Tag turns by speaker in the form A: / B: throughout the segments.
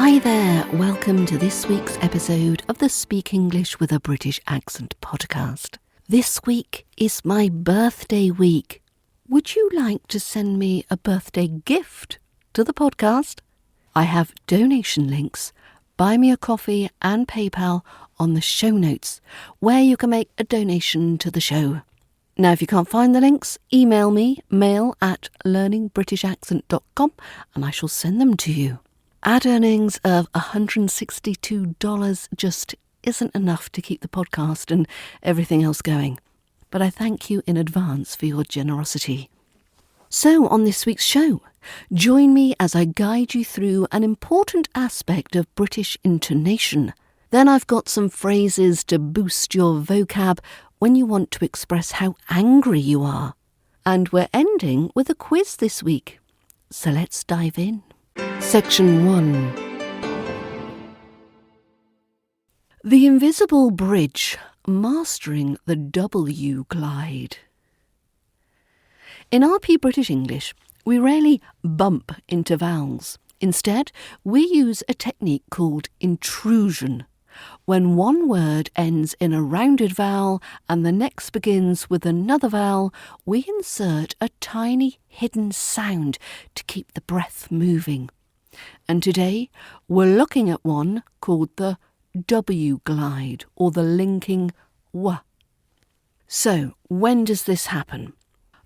A: Hi there, welcome to this week's episode of the Speak English with a British Accent podcast. This week is my birthday week. Would you like to send me a birthday gift to the podcast? I have donation links, Buy Me a Coffee and PayPal on the show notes, where you can make a donation to the show. Now, if you can't find the links, email me, mail@learningbritishaccent.com, and I shall send them to you. Ad earnings of $162 just isn't enough to keep the podcast and everything else going, but I thank you in advance for your generosity. So, on this week's show, join me as I guide you through an important aspect of British intonation. Then I've got some phrases to boost your vocab when you want to express how angry you are. And we're ending with a quiz this week. So let's dive in. Section 1. The Invisible Bridge, Mastering the W Glide. In RP British English, we rarely bump into vowels. Instead, we use a technique called intrusion, when one word ends in a rounded vowel and the next begins with another vowel, we insert a tiny hidden sound to keep the breath moving. And today, we're looking at one called the W glide, or the linking W. So, when does this happen?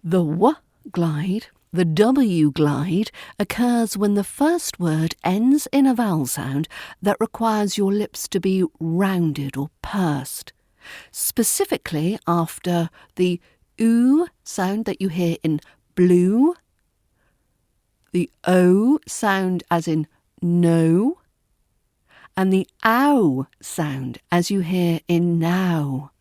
A: The W glide, the W glide, occurs when the first word ends in a vowel sound that requires your lips to be rounded or pursed. Specifically after the oo sound that you hear in blue, the O sound as in no, and the ow sound as you hear in now.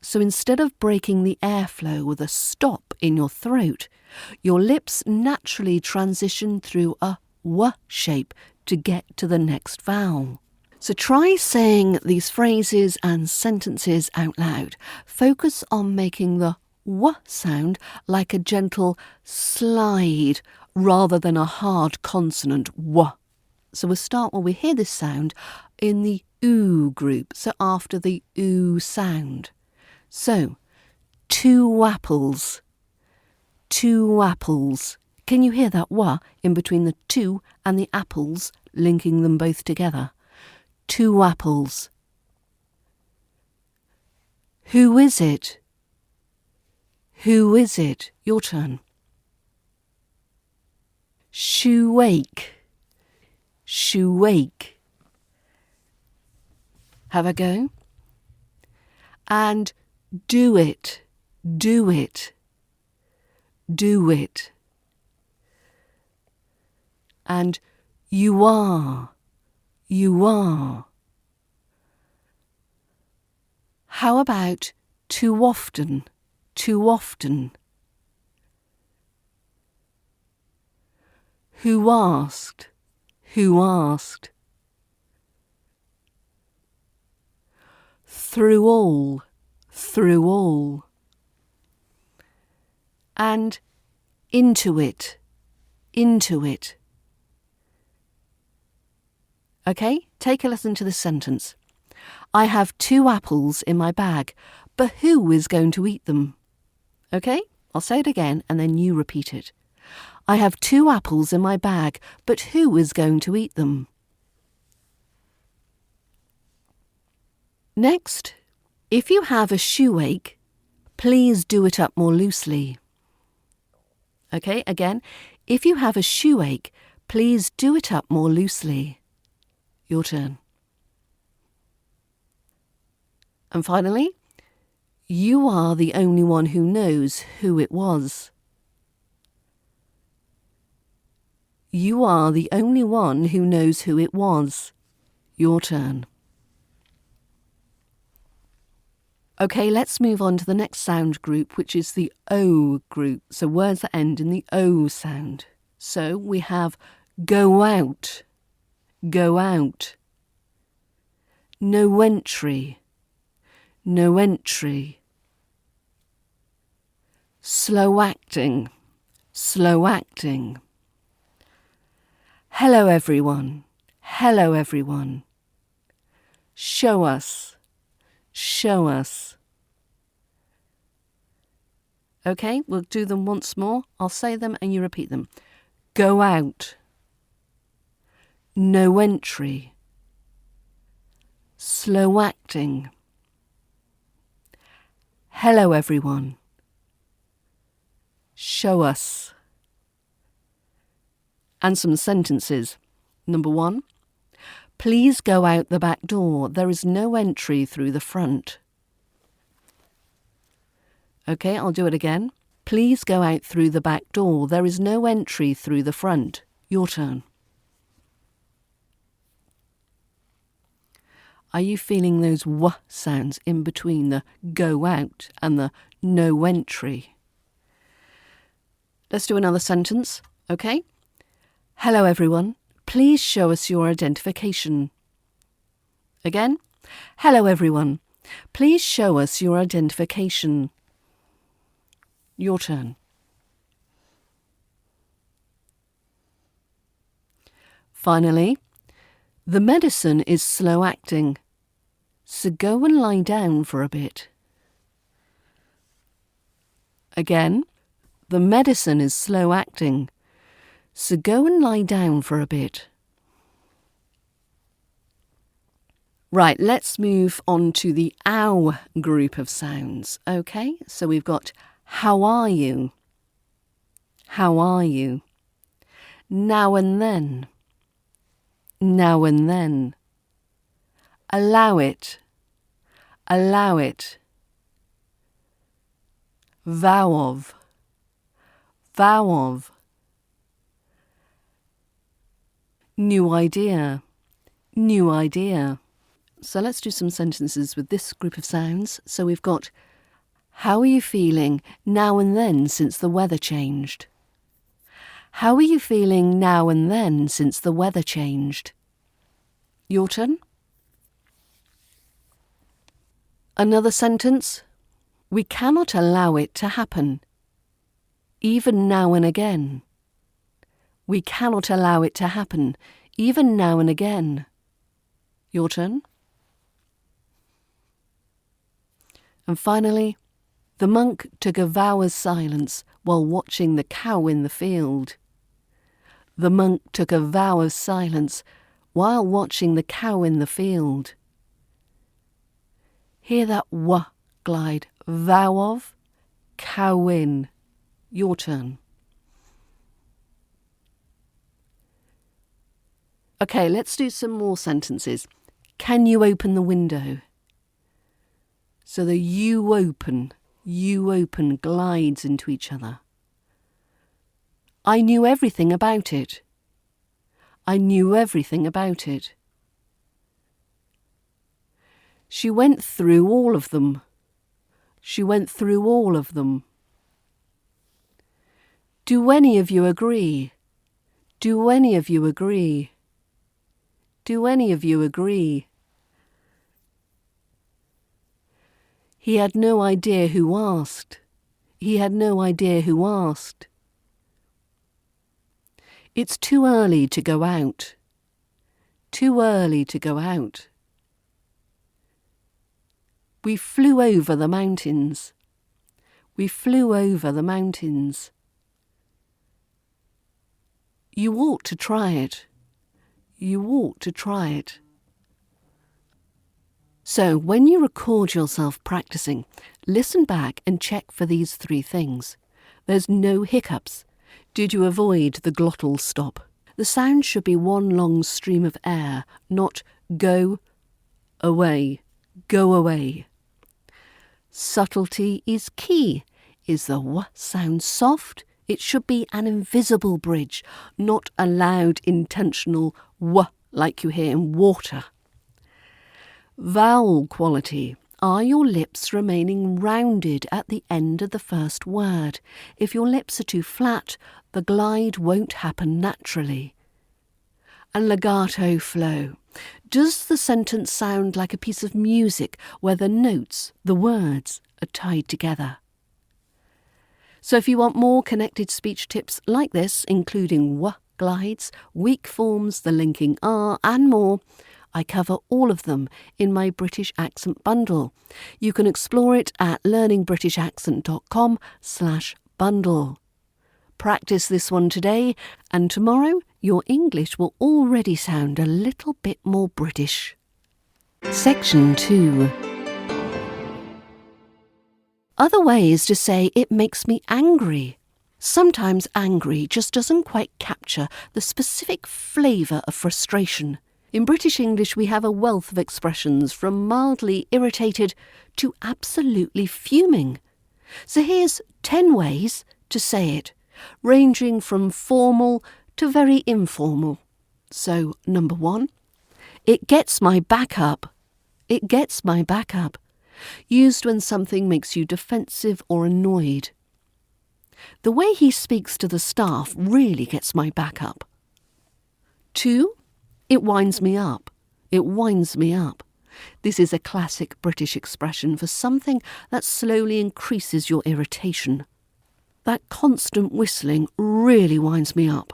A: So instead of breaking the airflow with a stop in your throat, your lips naturally transition through a W shape to get to the next vowel. So try saying these phrases and sentences out loud. Focus on making the W sound like a gentle slide rather than a hard consonant W. So we'll start when we hear this sound in the oo group, so after the oo sound. So, 2 apples. 2 apples. Can you hear that W in between the 2 and the apples, linking them both together? 2 apples. Who is it? Who is it? Your turn. Shoe-ache. Shoe-ache. Have a go. And do it. Do it. Do it. And you are. You are. How about too often? Too often. Who asked? Who asked? Through all. Through all. And into it. Into it. Okay, take a listen to this sentence. I have 2 apples in my bag, but who is going to eat them? Okay, I'll say it again and then you repeat it. I have 2 apples in my bag, but who is going to eat them? Next, if you have a shoe ache, please do it up more loosely. Okay, again, if you have a shoe ache, please do it up more loosely. Your turn. And finally, you are the only one who knows who it was. You are the only one who knows who it was. Your turn. Okay, let's move on to the next sound group, which is the O group. So words that end in the O sound. So we have go out. Go out. No entry. No entry. Slow acting. Slow acting. Hello everyone. Hello everyone. Show us. Show us. Okay, we'll do them once more. I'll say them and you repeat them. Go out. No entry. Slow acting. Hello everyone. Show us. And some sentences. Number 1. Please go out the back door. There is no entry through the front. Okay, I'll do it again. Please go out through the back door. There is no entry through the front. Your turn. Are you feeling those w sounds in between the go out and the no entry? Let's do another sentence, okay? Hello everyone. Please show us your identification. Again. Hello everyone. Please show us your identification. Your turn. Finally, the medicine is slow acting, so go and lie down for a bit. Again, the medicine is slow acting, so go and lie down for a bit. Right, let's move on to the ow group of sounds. Okay, so we've got how are you? How are you? Now and then. Now and then. Allow it. Allow it. Vow of. Vow of. New idea. New idea. So let's do some sentences with this group of sounds. So we've got, how are you feeling now and then since the weather changed? How are you feeling now and then since the weather changed? Your turn. Another sentence. We cannot allow it to happen, even now and again. We cannot allow it to happen, even now and again. Your turn. And finally, the monk took a vow of silence while watching the cow in the field. The monk took a vow of silence while watching the cow in the field. Hear that w glide. Vow of, cow in. Your turn. Okay, let's do some more sentences. Can you open the window? So the you open glides into each other. I knew everything about it. I knew everything about it. She went through all of them. She went through all of them. Do any of you agree? Do any of you agree? Do any of you agree? He had no idea who asked. He had no idea who asked. It's too early to go out. Too early to go out. We flew over the mountains. We flew over the mountains. You ought to try it. You ought to try it. So, when you record yourself practicing, listen back and check for these 3 things. There's no hiccups. Did you avoid the glottal stop? The sound should be one long stream of air, not go away, go away. Subtlety is key. Is the w sound soft? It should be an invisible bridge, not a loud, intentional w like you hear in water. Vowel quality. Are your lips remaining rounded at the end of the first word? If your lips are too flat, the glide won't happen naturally. And legato flow. Does the sentence sound like a piece of music where the notes, the words, are tied together? So if you want more connected speech tips like this, including w glides, weak forms, the linking R, and more. I cover all of them in my British Accent bundle. You can explore it at learningbritishaccent.com/bundle. Practice this one today, and tomorrow your English will already sound a little bit more British. Section 2. Other ways to say it makes me angry. Sometimes angry just doesn't quite capture the specific flavour of frustration. In British English, we have a wealth of expressions from mildly irritated to absolutely fuming. So here's 10 ways to say it, ranging from formal to very informal. So, number 1, it gets my back up. It gets my back up. Used when something makes you defensive or annoyed. The way he speaks to the staff really gets my back up. 2, it winds me up. It winds me up. This is a classic British expression for something that slowly increases your irritation. That constant whistling really winds me up.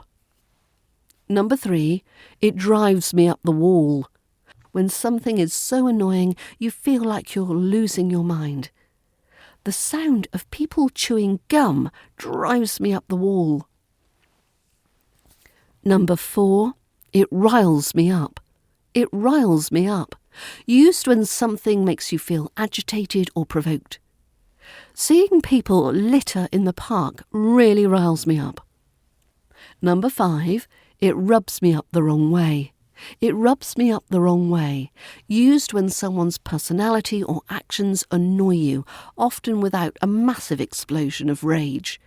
A: Number 3, it drives me up the wall. When something is so annoying, you feel like you're losing your mind. The sound of people chewing gum drives me up the wall. Number 4, it riles me up. It riles me up. Used when something makes you feel agitated or provoked. Seeing people litter in the park really riles me up. Number 5, it rubs me up the wrong way. It rubs me up the wrong way. Used when someone's personality or actions annoy you, often without a massive explosion of rage.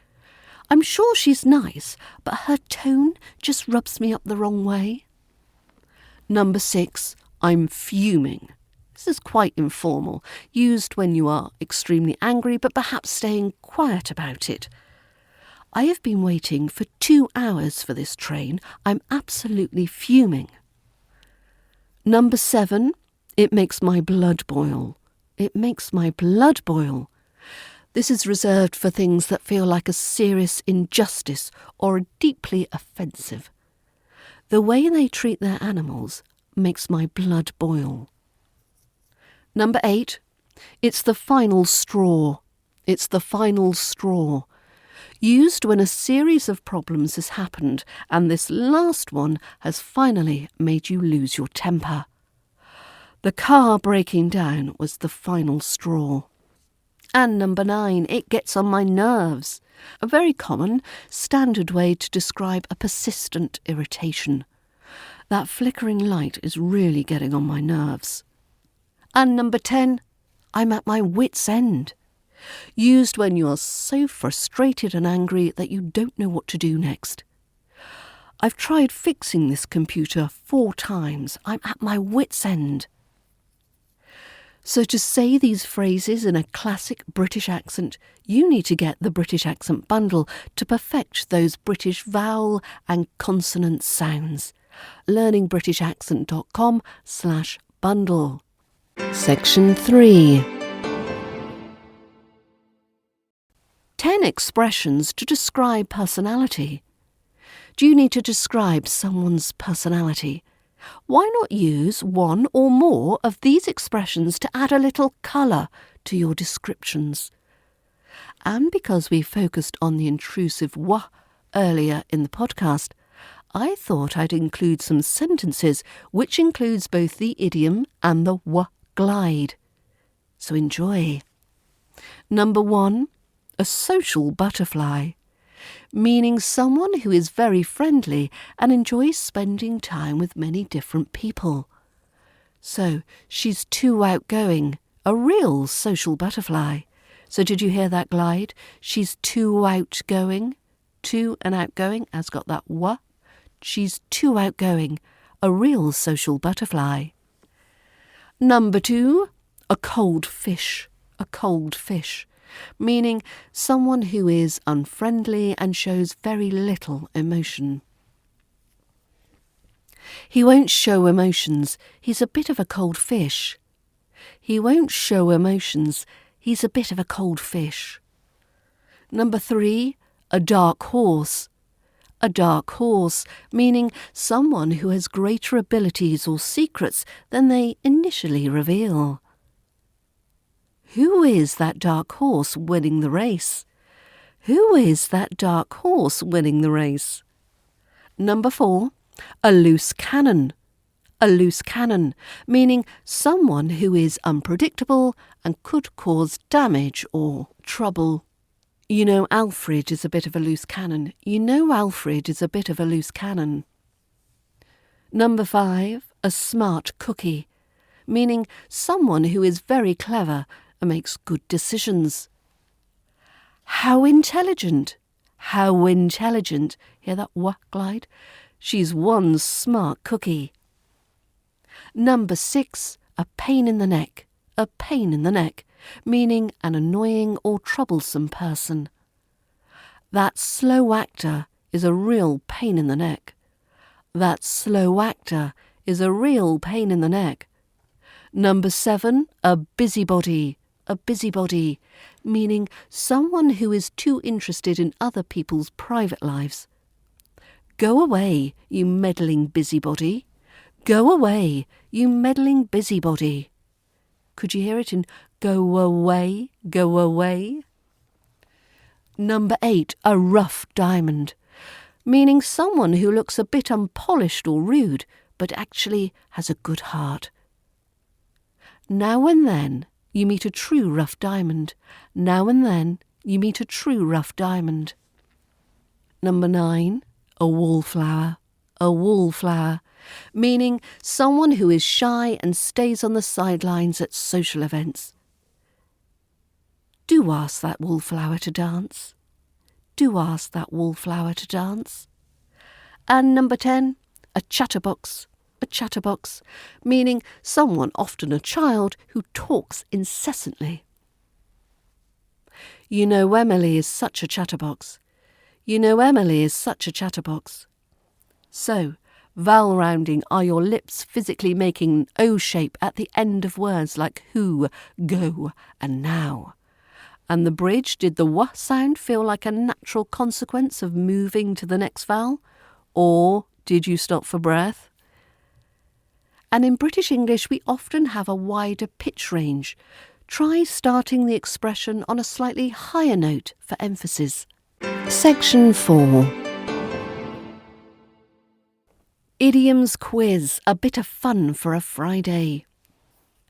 A: I'm sure she's nice, but her tone just rubs me up the wrong way. Number 6, I'm fuming. This is quite informal, used when you are extremely angry, but perhaps staying quiet about it. I have been waiting for 2 hours for this train. I'm absolutely fuming. Number 7, it makes my blood boil. It makes my blood boil. This is reserved for things that feel like a serious injustice or are deeply offensive. The way they treat their animals makes my blood boil. Number 8, it's the final straw. It's the final straw. Used when a series of problems has happened and this last one has finally made you lose your temper. The car breaking down was the final straw. And number 9, it gets on my nerves. A very common, standard way to describe a persistent irritation. That flickering light is really getting on my nerves. And number 10, I'm at my wit's end. Used when you are so frustrated and angry that you don't know what to do next. I've tried fixing this computer 4 times. I'm at my wit's end. So to say these phrases in a classic British accent, you need to get the British Accent bundle to perfect those British vowel and consonant sounds. learningbritishaccent.com/bundle. Section 3. 10 expressions to describe personality. Do you need to describe someone's personality? Why not use one or more of these expressions to add a little colour to your descriptions? And because we focused on the intrusive wa earlier in the podcast, I thought I'd include some sentences which includes both the idiom and the wa glide. So enjoy. Number 1, a social butterfly, meaning someone who is very friendly and enjoys spending time with many different people. So, she's too outgoing, a real social butterfly. So did you hear that glide? She's too outgoing. Too and outgoing has got that wa. She's too outgoing, a real social butterfly. Number 2, a cold fish. A cold fish, meaning someone who is unfriendly and shows very little emotion. He won't show emotions. He's a bit of a cold fish. He won't show emotions. He's a bit of a cold fish. Number 3, a dark horse. a dark horse, meaning someone who has greater abilities or secrets than they initially reveal. Who is that dark horse winning the race? Who is that dark horse winning the race? Number 4, a loose cannon. A loose cannon, meaning someone who is unpredictable and could cause damage or trouble. You know Alfred is a bit of a loose cannon. You know Alfred is a bit of a loose cannon. Number 5, a smart cookie, meaning someone who is very clever and makes good decisions. How intelligent! How intelligent! Hear that wah glide? She's one smart cookie. Number 6, a pain in the neck. A pain in the neck, meaning an annoying or troublesome person. That slow actor is a real pain in the neck. That slow actor is a real pain in the neck. Number 7, a busybody. A busybody, meaning someone who is too interested in other people's private lives. Go away, you meddling busybody. Go away, you meddling busybody. Could you hear it in go away, go away? Number 8, a rough diamond, meaning someone who looks a bit unpolished or rude, but actually has a good heart. Now and then, you meet a true rough diamond. Now and then, you meet a true rough diamond. Number 9, a wallflower. A wallflower, meaning someone who is shy and stays on the sidelines at social events. Do ask that wallflower to dance. Do ask that wallflower to dance. And number 10, a chatterbox. A chatterbox, meaning someone, often a child, who talks incessantly. You know Emily is such a chatterbox. You know Emily is such a chatterbox. So, vowel rounding are your lips physically making an O shape at the end of words like who, go, and now. And the bridge, did the wah sound feel like a natural consequence of moving to the next vowel? Or did you stop for breath? And in British English, we often have a wider pitch range. Try starting the expression on a slightly higher note for emphasis. Section 4. Idioms quiz, a bit of fun for a Friday.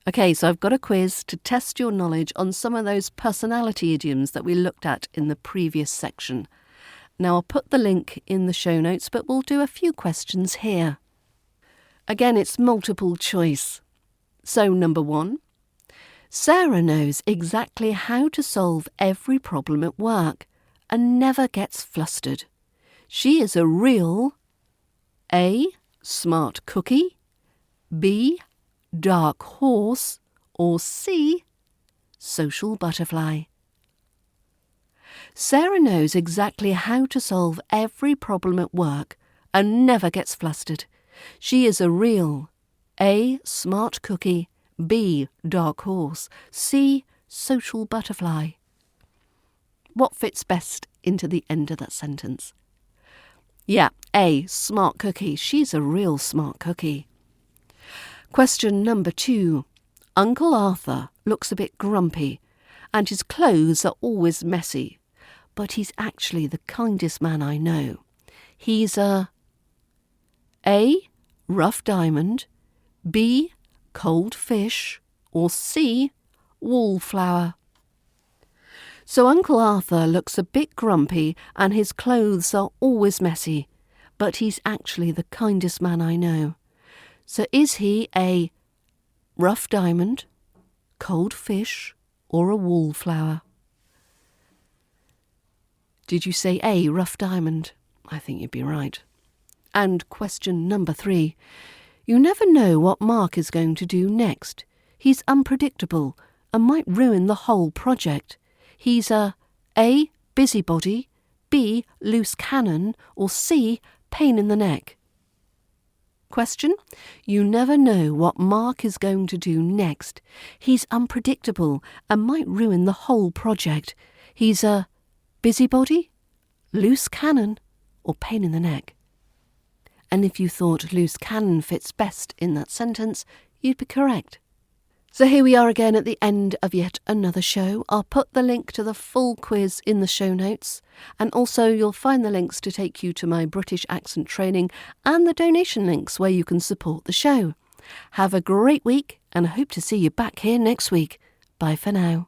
A: Okay, so I've got a quiz to test your knowledge on some of those personality idioms that we looked at in the previous section. Now I'll put the link in the show notes, but we'll do a few questions here. Again, it's multiple choice. So number 1, Sarah knows exactly how to solve every problem at work and never gets flustered. She is a real A, smart cookie, B, dark horse, or C, social butterfly. Sarah knows exactly how to solve every problem at work and never gets flustered. She is a real A, smart cookie, B, dark horse, C, social butterfly. What fits best into the end of that sentence? Yeah, A, smart cookie. She's a real smart cookie. Question number 2. Uncle Arthur looks a bit grumpy and his clothes are always messy, but he's actually the kindest man I know. He's a rough diamond, B, cold fish, or C, wallflower. So Uncle Arthur looks a bit grumpy and his clothes are always messy, but he's actually the kindest man I know. So is he a rough diamond, cold fish, or a wallflower? Did you say A, rough diamond? I think you'd be right. And question number 3. You never know what Mark is going to do next. He's unpredictable and might ruin the whole project. He's a busybody, B, loose cannon, or C, pain in the neck. Question: you never know what Mark is going to do next. He's unpredictable and might ruin the whole project. He's a busybody, loose cannon, or pain in the neck. And if you thought loose cannon fits best in that sentence, you'd be correct. So here we are again at the end of yet another show. I'll put the link to the full quiz in the show notes, and also you'll find the links to take you to my British accent training and the donation links where you can support the show. Have a great week, and I hope to see you back here next week. Bye for now.